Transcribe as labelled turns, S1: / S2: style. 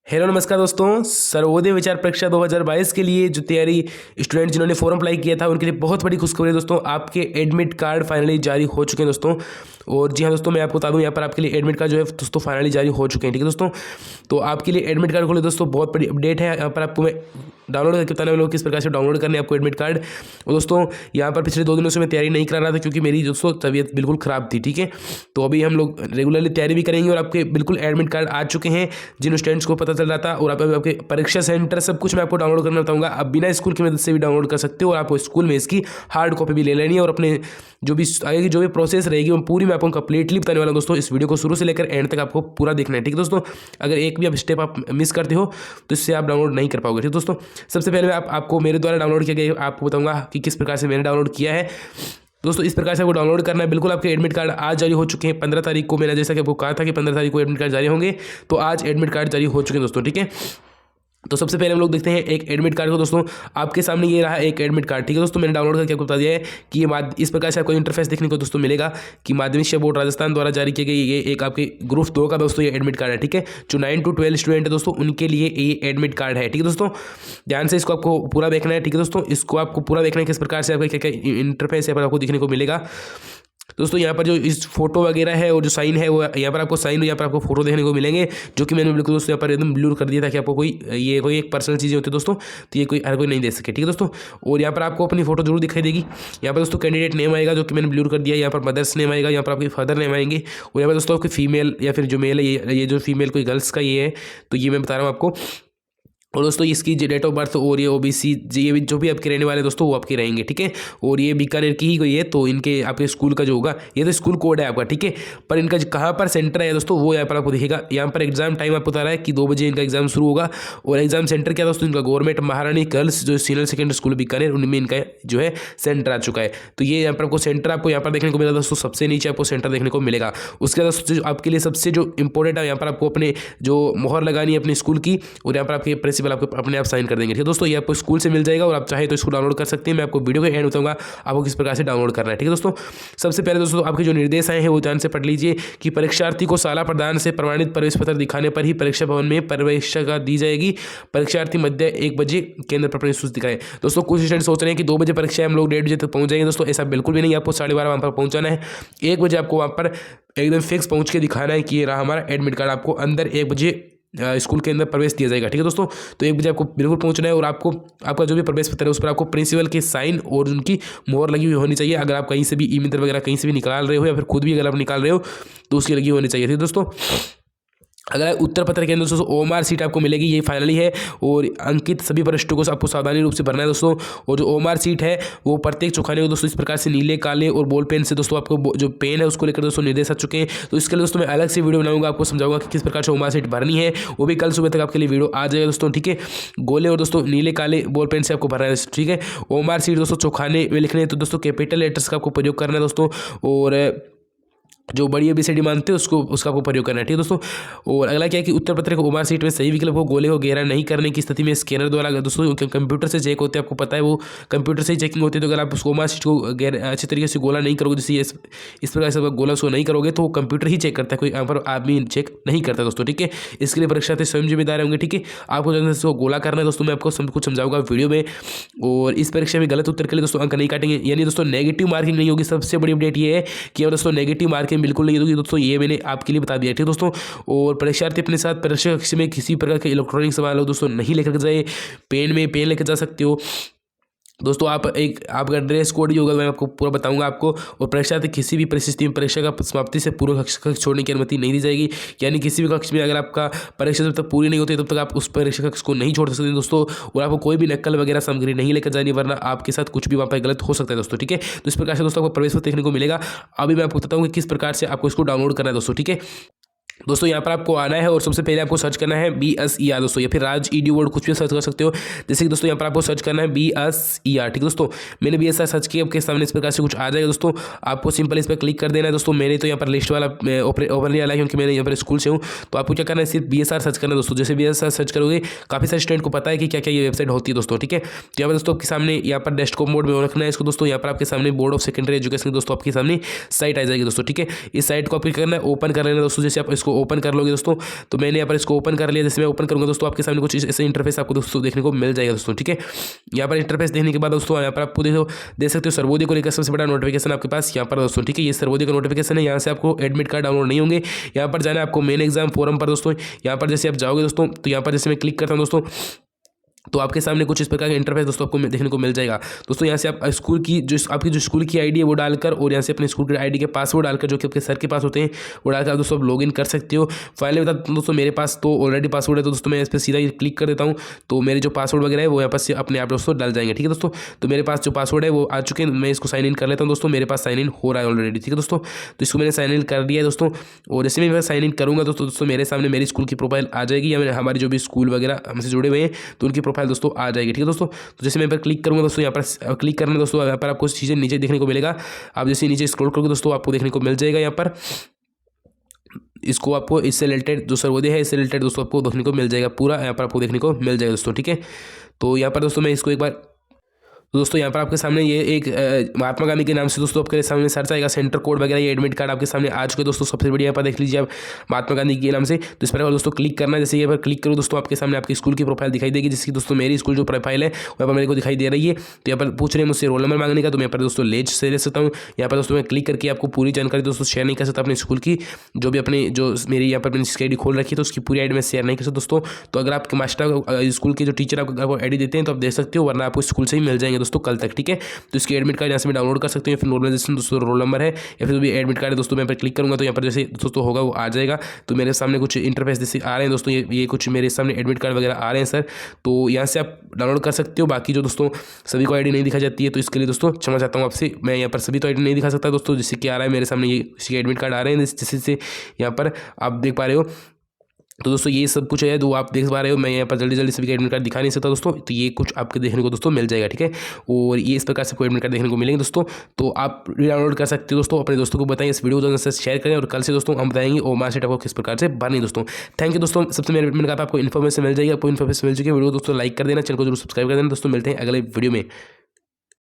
S1: Hello नमस्कार दोस्तों। सर्वोदय विचार परीक्षा 2022 के लिए जो तैयारी स्टूडेंट जिन्होंने फॉर्म अप्लाई किया था उनके लिए बहुत बड़ी खुशखबरी है दोस्तों। आपके एडमिट कार्ड फाइनली जारी हो चुके हैं दोस्तों। और जी हाँ दोस्तों, मैं आपको बता दूं यहाँ पर आपके लिए एडमिट कार्ड जो है दोस्तों फाइनली जारी हो चुके हैं। ठीक है दोस्तों, तो आपके लिए एडमिट कार्ड को लिए दोस्तों बहुत बड़ी अपडेट है। यहाँ पर आपको मैं डाउनलोड करके बताने वाला हूं किस प्रकार से डाउनलोड करने आपको एडमिट कार्ड। और दोस्तों यहाँ पर पिछले 2 दिनों से मैं तैयारी नहीं करा रहा था क्योंकि मेरी दोस्तों तबीयत बिल्कुल ख़राब थी। ठीक है, तो अभी हम लोग रेगुलरली तैयारी भी करेंगे और आपके बिल्कुल एडमिट कार्ड आ चुके हैं जिन स्टूडेंट्स को पता चल रहा था। और आपके परीक्षा सेंटर सब कुछ मैं आपको डाउनलोड करना बताऊंगा। आप बिना स्कूल की मदद से भी डाउनलोड कर सकते हो और आपको स्कूल में इसकी हार्ड कॉपी भी ले लेनी है। और अपने जो भी आगे की जो भी प्रोसेस रहेगी वो पूरी मैं आपको कंप्लीटली बताने वाला हूं दोस्तों। इस वीडियो को शुरू से लेकर एंड तक आपको पूरा देखना है। ठीक है दोस्तों, अगर एक भी आप स्टेप आप मिस करते हो तो इससे आप डाउनलोड नहीं कर पाओगे। ठीक है दोस्तों, सबसे पहले मैं आपको मेरे द्वारा डाउनलोड किया गया आपको बताऊंगा कि किस प्रकार से मैंने डाउनलोड किया है। दोस्तों इस प्रकार से आपको डाउनलोड करना है। बिल्कुल आपके एडमिट कार्ड आज जारी हो चुके हैं 15 तारीख को। मैंने जैसा कि आपको कहा था कि 15 तारीख को एडमिट कार्ड जारी होंगे, तो आज एडमिट कार्ड जारी हो चुके हैं दोस्तों। ठीक है, तो सबसे पहले हम लोग देखते हैं एक एडमिट कार्ड को। दोस्तों आपके सामने ये रहा एक एडमिट कार्ड। ठीक है दोस्तों, मैंने डाउनलोड करके आपको बता दिया है कि ये इस प्रकार से आपको इंटरफेस देखने को दोस्तों मिलेगा कि माध्यमिक शिक्षा बोर्ड राजस्थान द्वारा जारी किए गए ये एक आपके ग्रुप 2 का दोस्तों ये एडमिट कार्ड है। ठीक है, जो 9 to 12 स्टूडेंट है दोस्तों उनके लिए ये एडमिट कार्ड है। ठीक है दोस्तों, ध्यान से इसको आपको पूरा देखना है। ठीक है दोस्तों, इसको आपको पूरा देखना है किस प्रकार से आपका क्या क्या इंटरफेस यहाँ पर आपको देखने को मिलेगा। दोस्तों यहाँ पर जो इस फोटो वगैरह है और जो साइन है वो यहाँ पर आपको साइन और यहाँ पर आपको फोटो देखने को मिलेंगे, जो कि मैंने बिल्कुल दोस्तों यहाँ पर एकदम ब्लूर कर दिया ताकि आपको कोई एक पर्सनल चीज़ें होती है दोस्तों, तो ये कोई हर कोई नहीं दे सके। ठीक है दोस्तों, और यहाँ पर आपको अपनी फोटो जरूर दिखाई देगी। यहाँ पर दोस्तों कैंडिडेट नेम आएगा जो कि मैंने ब्लूर कर दिया। यहाँ पर मदर्स नेम आएगा, यहाँ पर आपके फादर नेम आएंगे। और यहाँ पर दोस्तों आपकी फीमेल या फिर जो मेल है ये जो फीमेल कोई गर्ल्स का ये है, तो ये मैं बता रहा हूँ आपको। और दोस्तों इसकी डेट ऑफ बर्थ और ये ओबीसी ये भी जो भी आपके रहने वाले दोस्तों वो आपके रहेंगे। ठीक है, और ये बीकानेर की ही कोई है, तो इनके आपके स्कूल का जो होगा ये तो स्कूल कोड है आपका। ठीक है, पर इनका कहाँ पर सेंटर है दोस्तों वो यहाँ पर आपको दिखेगा। यहाँ पर एग्जाम टाइम आपको बता रहा है कि 2 बजे इनका एग्जाम शुरू होगा। और एग्जाम सेंटर क्या दोस्तों, इनका गवर्नमेंट महारानी गर्ल्स जो सीनियर सेकेंडरी स्कूल बीकानेर उनमें इनका जो है सेंटर आ चुका है। तो ये यहाँ पर आपको सेंटर आपको यहाँ पर देखने को मिलेगा दोस्तों। सबसे नीचे आपको सेंटर देखने को मिलेगा। उसके बाद दोस्तों आपके लिए सबसे जो इंपॉर्टेंट है यहाँ पर आपको अपने जो मोहर लगानी है अपनी स्कूल की, और यहाँ पर आपके प्रिंसिपल आपको अपने आप साइन कर देंगे। ठीक है दोस्तों, ये आपको स्कूल से मिल जाएगा और आप चाहे तो इसको डाउनलोड कर सकते हैं। मैं आपको वीडियो के एंड बताऊंगा आपको किस प्रकार से डाउनलोड करना है। ठीक है दोस्तों, सबसे पहले दोस्तों आपके जो निर्देश आए हैं वो ध्यान से पढ़ लीजिए कि परीक्षार्थी को शाला प्रदान से प्रमाणित प्रवेश पत्र दिखाने पर ही परीक्षा भवन में प्रवेश दी जाएगी। परीक्षार्थी मध्य 1 बजे केंद्र पर अपनी सूची दिखाए। दोस्तों कुछ स्टूडेंट सोच रहे हैं कि 2 बजे परीक्षा है, हम लोग 1:30 बजे तक पहुंच जाएंगे। दोस्तों ऐसा बिल्कुल भी नहीं, आपको 12:30 वहाँ पर पहुंचाना है। 1 बजे आपको वहाँ पर एकदम फिक्स पहुंच के दिखाना है कि ये रहा हमारा एडमिट कार्ड। आपको अंदर 1 बजे स्कूल के अंदर प्रवेश दिया जाएगा। ठीक है दोस्तों, तो 1 बजे आपको बिल्कुल पहुंचना है। और आपको आपका जो भी प्रवेश पत्र है उस पर आपको प्रिंसिपल के साइन और उनकी मोहर लगी हुई होनी चाहिए। अगर आप कहीं से भी ई मित्र वगैरह कहीं से भी निकाल रहे हो या फिर खुद भी अगर आप निकाल रहे हो तो उसकी लगी होनी चाहिए। ठीक है दोस्तों, अगर उत्तर पत्र के अंदर दोस्तों ओएमआर सीट आपको मिलेगी, ये फाइनली है। और अंकित सभी पृष्ठों को आपको सावधानी रूप से भरना है दोस्तों। और जो ओएमआर सीट है वो प्रत्येक चौखाने को दोस्तों इस प्रकार से नीले काले और बॉल पेन से दोस्तों आपको जो पेन है उसको लेकर दोस्तों निर्देश आ चुके हैं। तो इसके लिए दोस्तों मैं अलग से वीडियो बनाऊंगा, आपको समझाऊंगा कि किस प्रकार से ओएमआर सीट भरनी है। वो भी कल सुबह तक आपके लिए वीडियो आ जाएगा दोस्तों। ठीक है, गोले और दोस्तों नीले काले बॉल पेन से आपको भरना है। ठीक है, ओएमआर सीट दोस्तों चौखाने में लिखने हैं तो दोस्तों कैपिटल लेटर्स का आपको प्रयोग करना है दोस्तों। और जो बड़ी ABCD मानते हैं उसका आपको प्रयोग करना है। ठीक है दोस्तों, और अगला क्या है कि उत्तर पत्र को ओएमआर सीट में सही विकल्प को गोले को गहरा नहीं करने की स्थिति में स्कैनर द्वारा दोस्तों कंप्यूटर से चेक होते हैं। आपको पता है वो कंप्यूटर से ही चेकिंग होती है। तो अगर आप उसको ओएमआर सीट को अच्छी तरीके से गोला नहीं करोगे, जैसे इस प्रकार से गोला उसको नहीं करोगे तो कंप्यूटर ही चेक करता है, कोई यहाँ पर आदमी चेक नहीं करता दोस्तों। ठीक है, इसके लिए परीक्षार्थी स्वयं जिम्मेदार होंगे। ठीक है, आपको इसको गोला करना है दोस्तों। मैं आपको सब कुछ समझाऊंगा वीडियो में। और इस परीक्षा में गलत उत्तर के लिए दोस्तों अंक नहीं काटेंगे, यानी दोस्तों नेगेटिव मार्किंग नहीं होगी। सबसे बड़ी अपडेट ये है कि दोस्तों नेगेटिव मार्किंग बिल्कुल नहीं होगी दोस्तों, ये मैंने आपके लिए बता दिया। ठीक है दोस्तों, और परीक्षार्थी अपने साथ परीक्षा कक्ष में किसी प्रकार के इलेक्ट्रॉनिक सामान दोस्तों नहीं लेकर जाए। पेन में पेन लेकर जा सकते हो दोस्तों। आपका ड्रेस कोड ही होगा, मैं आपको पूरा बताऊंगा आपको। और परीक्षार्थी किसी भी परिस्थिति में परीक्षा का समाप्ति से पूर्व कक्ष छोड़ने की अनुमति नहीं दी जाएगी। यानी किसी भी कक्ष में अगर आपका परीक्षा जब तक पूरी नहीं होती तब तक आप उस परीक्षा कक्ष को नहीं छोड़ सकते दोस्तों। और आपको कोई भी नकल वगैरह सामग्री नहीं लेकर जानी, वरना आपके साथ कुछ भी वहाँ पर गलत हो सकता है दोस्तों। ठीक है, तो इस प्रकार से दोस्तों आपको प्रवेश पत्र देखने को मिलेगा। अभी मैं आपको बताता हूँ कि किस प्रकार से आपको इसको डाउनलोड करना है दोस्तों। ठीक है दोस्तों, यहाँ पर आपको आना है और सबसे पहले आपको सर्च करना है BSER दोस्तों, या फिर राज EDU वर्ड कुछ भी सर्च कर सकते हो। जैसे कि दोस्तों यहाँ पर आपको सर्च करना है BSER। ठीक है दोस्तों, मैंने BSER सर्च किया, आपके सामने इस प्रकार से कुछ आ जाएगा दोस्तों। आपको सिंपल इस पर क्लिक कर देना है दोस्तों। मैंने तो यहाँ पर लिस्ट वाला ओपन नहीं आया क्योंकि मैंने यहाँ पर स्कूल से हूँ। तो आपको क्या करना है, सिर्फ BSER सर्च करना है दोस्तों। जैसे BSER सर्च करोगे काफ़ी सारे स्टूडेंट को पता है कि क्या क्या ये वेबसाइट होती है दोस्तों। ठीक है, तो यहाँ पर दोस्तों आपके सामने यहाँ पर डेस्कटॉप मोड में रखना है इसको दोस्तों। यहाँ पर आपके सामने बोर्ड ऑफ सेकेंडरी एजुकेशन दोस्तों आपके सामने साइट आ जाएगी दोस्तों। ठीक है, इस साइट को आपको करना है ओपन कर लेना दोस्तों। जैसे आप इसको ओपन कर लोगे दोस्तों, तो मैंने यहाँ पर इसको ओपन कर लिया। जैसे मैं ओपन करूँगा दोस्तों, आपके सामने कुछ ऐसे इंटरफेस आपको दोस्तों देखने को मिल जाएगा दोस्तों, ठीक है। यहाँ पर इंटरफेस देखने के बाद दोस्तों यहाँ पर आपको देख सकते हो सर्वोदय को लेकर सबसे बड़ा नोटिफिकेशन आपके पास यहाँ पर दोस्तों, ठीक है। ये सर्वोदय का नोटिफिकेशन है। यहाँ से आपको एडमिट कार्ड डाउनलोड नहीं होंगे, यहाँ पर जाना है आपको मेन एग्जाम फोरम पर दोस्तों। यहाँ पर जैसे आप जाओगे दोस्तों, तो यहाँ पर जैसे मैं क्लिक करता हूँ दोस्तों, तो आपके सामने कुछ इस प्रकार का इंटरफेस दोस्तों आपको देखने को मिल जाएगा। दोस्तों यहाँ से आप स्कूल की आपकी जो स्कूल की आईडी है वो डालकर, और यहाँ से अपने स्कूल की आईडी के पासवर्ड डालकर, जो कि आपके सर के पास होते हैं, वो डालकर आप दोस्तों आप लॉगिन कर सकते हो। फाइनली बता दूँ दोस्तों, मेरे पास तो ऑलरेडी पासवर्ड है, तो दोस्तों मैं इस पर सीधा ही क्लिक कर देता हूँ, तो मेरे जो पासवर्ड वगैरह है वो यहाँ पर से अपने आप दोस्तों डल जाएंगे, ठीक है दोस्तों। तो मेरे पास जो पासवर्ड है वो आ चुके हैं, मैं इसको साइन इन कर लेता हूँ दोस्तों। मेरे पास साइन इन हो रहा है ऑलरेडी, ठीक है दोस्तों। तो इसको मैंने साइन इन कर दिया है दोस्तों, और जैसे मैं साइन इन करूँगा दोस्तों मेरे सामने मेरी स्कूल की प्रोफाइल आ जाएगी, या हमारी जो भी स्कूल वगैरह हमसे जुड़े हुए हैं तो उनकी प्रोफाइल दोस्तों आ जाएगी, ठीक है दोस्तों। तो जैसे मैं पर क्लिक करूँगा दोस्तों, यहाँ पर क्लिक करना दोस्तों, यहाँ पर आपको चीज़ें नीचे देखने को मिलेगा। आप जैसे नीचे स्क्रॉल करोगे दोस्तों, आपको देखने को मिल जाएगा यहाँ पर, इसको आपको इससे रिलेटेड जो सर्वोदय है इससे रिलेटेड दोस्तों आपको देखने को मिल जाएगा पूरा, यहाँ पर आपको देखने को मिल जाएगा दोस्तों, ठीक है। तो यहाँ पर दोस्तों मैं इसको एक बार, तो दोस्तों यहाँ पर आपके सामने ये एक महात्मा गांधी के नाम से दोस्तों आपके सामने सर्च आएगा, सेंटर कोड वगैरह, ये एडमिट कार्ड आपके सामने आ चुके दोस्तों। सबसे बढ़िया यहाँ पर देख लीजिए आप महात्मा गांधी के नाम से, तो इस पर दोस्तों क्लिक करना है। जैसे यहाँ पर क्लिक करो दोस्तों, आपके सामने आपकी स्कूल की प्रोफाइल दिखाई देगी, जिसकी दोस्तों मेरी स्कूल जो प्रोफाइल है वहाँ पर मेरे को दिखाई दे रही है। तो यहाँ पर पूछ रहे हैं मुझसे रोल नंबर मांगने का, तो मैं यहाँ पर दोस्तों ले सकता हूँ। यहाँ पर दोस्तों मैं क्लिक करके आपको पूरी जानकारी दोस्तों शेयर नहीं कर सकता अपने स्कूल की, जो भी अपने जो मेरी यहाँ पर अपनी आई डी खोल रखी है, तो उसकी पूरी आई डी में शेयर नहीं कर सकता दोस्तों। तो अगर आपके मास्टर स्कूल के जो टीचर आपको आई डी देते हैं तो आप देख सकते हो, वरना आपको स्कूल से ही मिल जाएंगे दोस्तों कल तक, ठीक है। तो इसके एडमिट कार्ड यहाँ से मैं डाउनलोड कर सकते हो, या फिर नॉर्मलाइजेशन दोस्तों रोल नंबर है, या फिर जो भी एडमिट कार्ड है दोस्तों, मैं यहाँ पर क्लिक करूँगा तो यहाँ पर जैसे दोस्तों होगा वो आ जाएगा। तो मेरे सामने कुछ इंटरफेस जैसे आ रहे हैं दोस्तों, ये कुछ मेरे सामने एडमिट कार्ड वगैरह आ रहे हैं सर, तो यहाँ से आप डाउनलोड कर सकते हो। बाकी जो दोस्तों सभी को आईडी नहीं दिखा जाती है, तो इसके लिए दोस्तों क्षमा चाहता हूँ आपसे, मैं यहाँ पर सभी तो आईडी नहीं दिखा सकता दोस्तों। जैसे कि आ रहा है मेरे सामने ये इसी एडमिट कार्ड आ रहे हैं, जैसे यहाँ पर आप देख पा रहे हो। तो दोस्तों ये सब कुछ है जो आप देख पा रहे हो, मैं यहाँ पर जल्दी सभी का एडमिट कार्ड दिखा नहीं सकता दोस्तों। तो ये कुछ आपके देखने को दोस्तों मिल जाएगा, ठीक है। और ये इस प्रकार से कोई एडमिट कार्ड देखने को मिलेंगे दोस्तों, तो आप डाउनलोड कर सकते हो दोस्तों। अपने दोस्तों को बताएं, इस वीडियो को शेयर करें, और कल से दोस्तों हम बताएंगे और मार्कशीट आपको किस प्रकार से भरनी दोस्तों। थैंक यू दोस्तों। सबसे मेरे एडमिट कार्ड आपको इन्फॉर्मेशन मिल जाएगी, आपको इन्फॉर्मेशन मिल चुकी है। वीडियो दोस्तों लाइक कर देना, चैनल को जरूर सब्सक्राइब कर देना दोस्तों। मिलते हैं अगले वीडियो में।